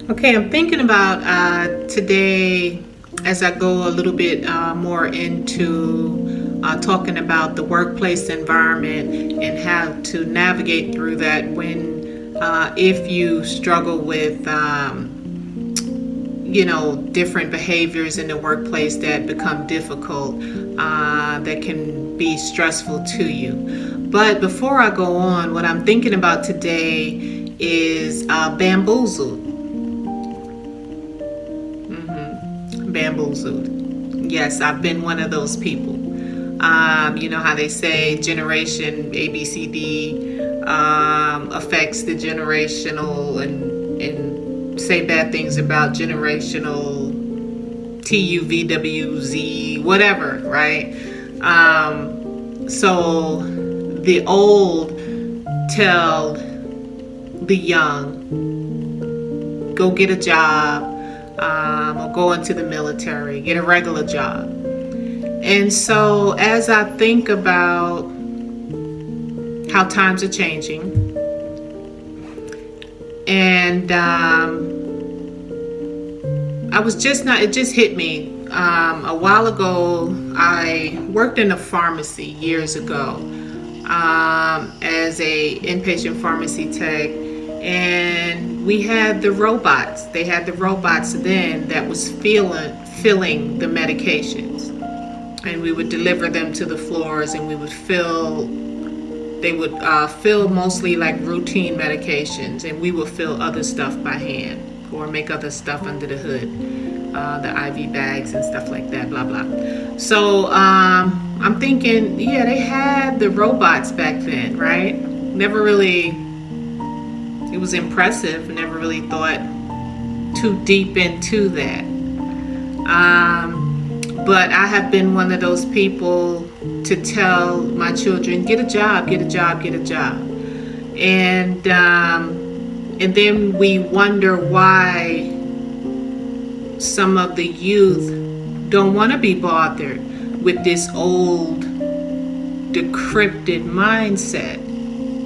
Okay, I'm thinking about today as I go a little bit more into talking about the workplace environment and how to navigate through that when, if you struggle with, different behaviors in the workplace that become difficult, that can be stressful to you. But before I go on, what I'm thinking about today is bamboozled. Bamboozled. Yes, I've been one of those people. You know how they say generation ABCD affects the generational and say bad things about generational TUVWZ, whatever, right? So the old tell the young, go get a job, or go into the military, get a regular job. And so as I think about how times are changing, and it just hit me. A while ago, I worked in a pharmacy years ago as a inpatient pharmacy tech. And we had the robots. They had the robots then that was filling the medications. And we would deliver them to the floors and we would they would fill mostly like routine medications, and we would fill other stuff by hand or make other stuff under the hood, the IV bags and stuff like that, blah, blah. So I'm thinking, yeah, they had the robots back then, right? Never really... It was impressive. Never really thought too deep into that. But I have been one of those people to tell my children, get a job, get a job, get a job. And then we wonder why some of the youth don't want to be bothered with this old, decrypted mindset,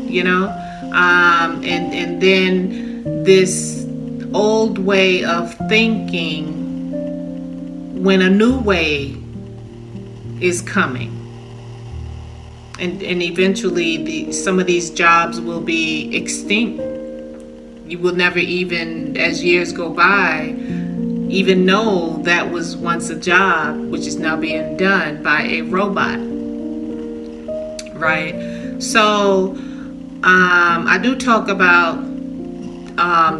you know? And then this old way of thinking when a new way is coming. And eventually some of these jobs will be extinct. You will never even, as years go by, even know that was once a job, which is now being done by a robot, right? So I do talk about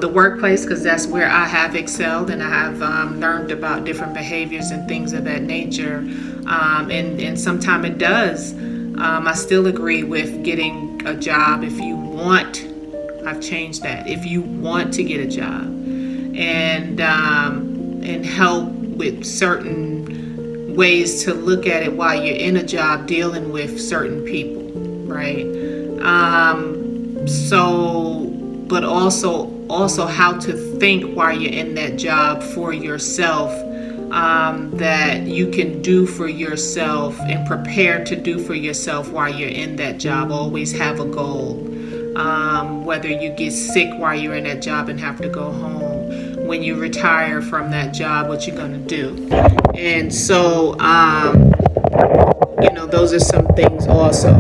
the workplace because that's where I have excelled, and I have learned about different behaviors and things of that nature. And sometimes it does. I still agree with getting a job if you want. I've changed that. If you want to get a job and help with certain ways to look at it while you're in a job dealing with certain people, right? But also how to think while you're in that job for yourself, that you can do for yourself and prepare to do for yourself while you're in that job. Always have a goal. Whether you get sick while you're in that job and have to go home, when you retire from that job, what you're going to do. And so, those are some things also.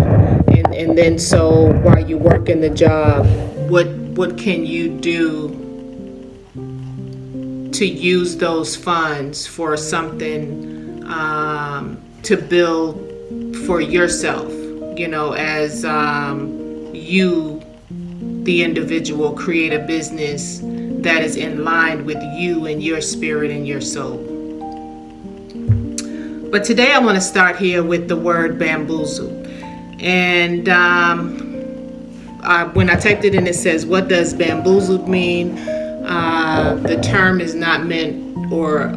And then so while you work in the job, what can you do to use those funds for something to build for yourself, as you, the individual, create a business that is in line with you and your spirit and your soul. But today I want to start here with the word bamboozled. And when I typed it in, it says, what does bamboozled mean? The term is not meant for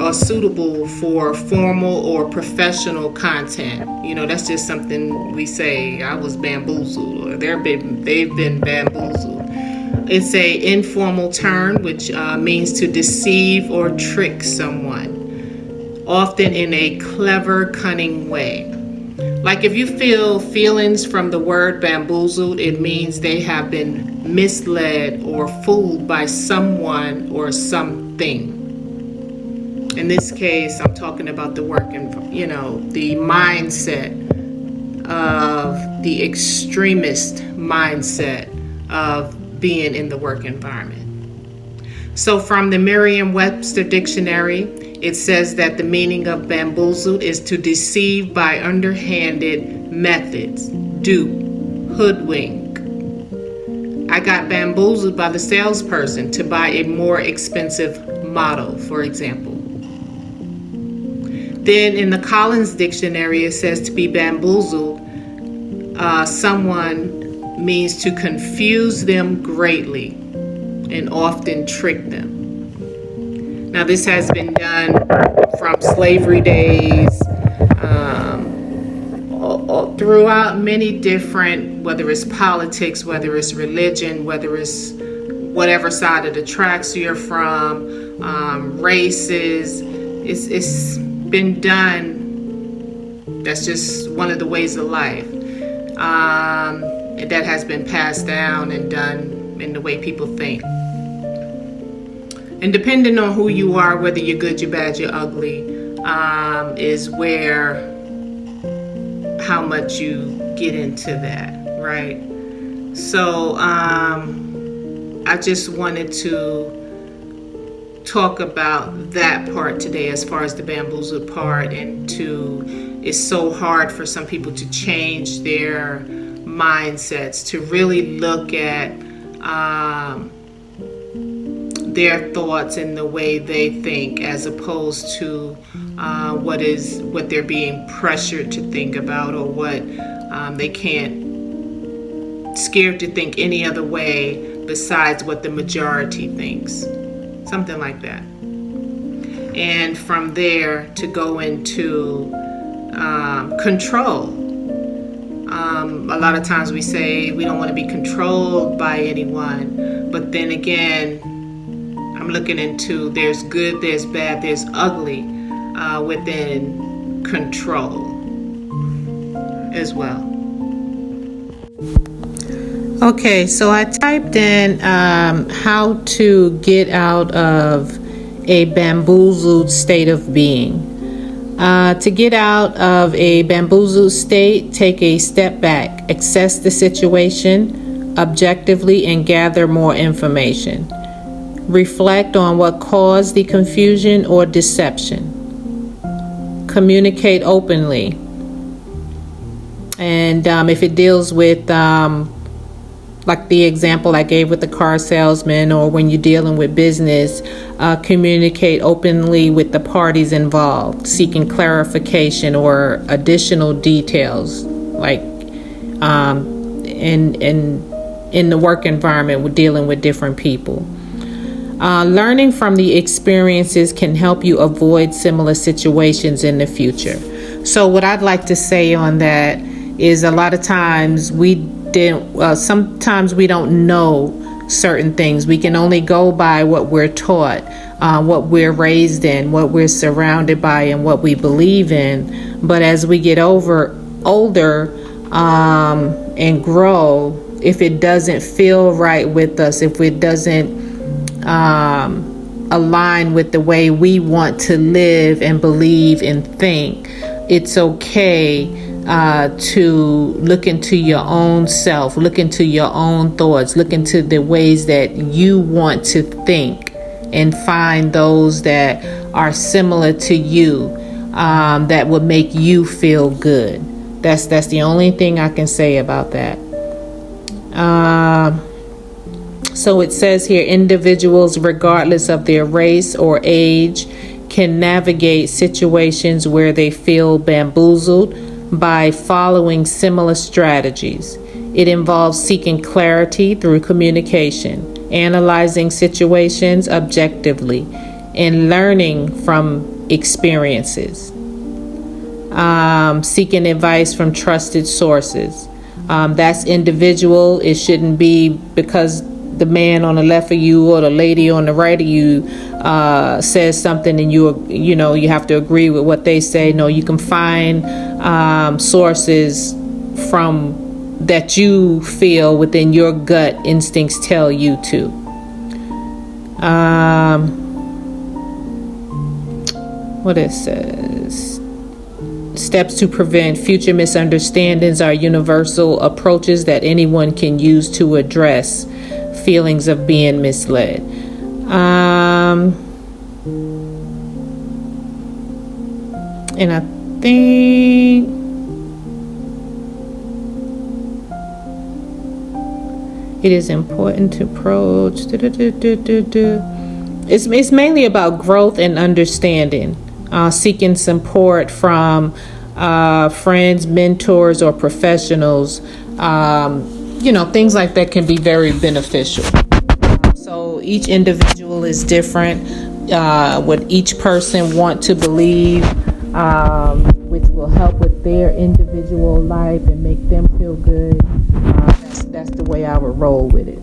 or suitable for formal or professional content. That's just something we say, I was bamboozled, or they've been bamboozled. It's a informal term which means to deceive or trick someone, often in a clever, cunning way. Like if you feel feelings from the word bamboozled, it means they have been misled or fooled by someone or something. In this case, I'm talking about the work and, the mindset of the extremist mindset of being in the work environment. So from the Merriam-Webster dictionary, it says that the meaning of bamboozled is to deceive by underhanded methods, dupe, hoodwink. I got bamboozled by the salesperson to buy a more expensive model, for example. Then in the Collins dictionary, it says to be bamboozled, someone means to confuse them greatly and often trick them. Now, this has been done from slavery days, throughout many different, whether it's politics, whether it's religion, whether it's whatever side of the tracks you're from, races. It's been done. That's just one of the ways of life that has been passed down and done in the way people think. And depending on who you are, whether you're good, you're bad, you're ugly, is where how much you get into that, right? So I just wanted to talk about that part today as far as the bamboozled part, and it's so hard for some people to change their mindsets, to really look at their thoughts and the way they think, as opposed to what they're being pressured to think about, or what they can't, scared to think any other way besides what the majority thinks, something like that. And from there to go into control. A lot of times we say we don't want to be controlled by anyone, but then again, I'm looking into there's good, there's bad, there's ugly within control as well. Okay, so I typed in how to get out of a bamboozled state of being. To get out of a bamboozled state, take a step back, assess the situation objectively, and gather more information. Reflect on what caused the confusion or deception. Communicate openly. And if it deals with, like the example I gave with the car salesman, or when you're dealing with business, communicate openly with the parties involved, seeking clarification or additional details, like in the work environment, we're dealing with different people. Learning from the experiences can help you avoid similar situations in the future. So what I'd like to say on that is, a lot of times sometimes we don't know certain things. We can only go by what we're taught, what we're raised in, what we're surrounded by, and what we believe in. But as we get older and grow, if it doesn't feel right with us, if it doesn't align with the way we want to live and believe and think, it's okay to look into your own self, look into your own thoughts, look into the ways that you want to think, and find those that are similar to you, that would make you feel good. That's the only thing I can say about that. So it says here, individuals, regardless of their race or age, can navigate situations where they feel bamboozled by following similar strategies. It involves seeking clarity through communication, analyzing situations objectively, and learning from experiences. Seeking advice from trusted sources. That's individual. It shouldn't be because the man on the left of you or the lady on the right of you says something and you have to agree with what they say. No, you can find sources from that you feel within your gut instincts tell you to. What it says: steps to prevent future misunderstandings are universal approaches that anyone can use to address feelings of being misled. And I think it is important to approach. It's mainly about growth and understanding, seeking support from friends, mentors, or professionals. Things like that can be very beneficial. So each individual is different. What each person want to believe, which will help with their individual life and make them feel good. That's the way I would roll with it.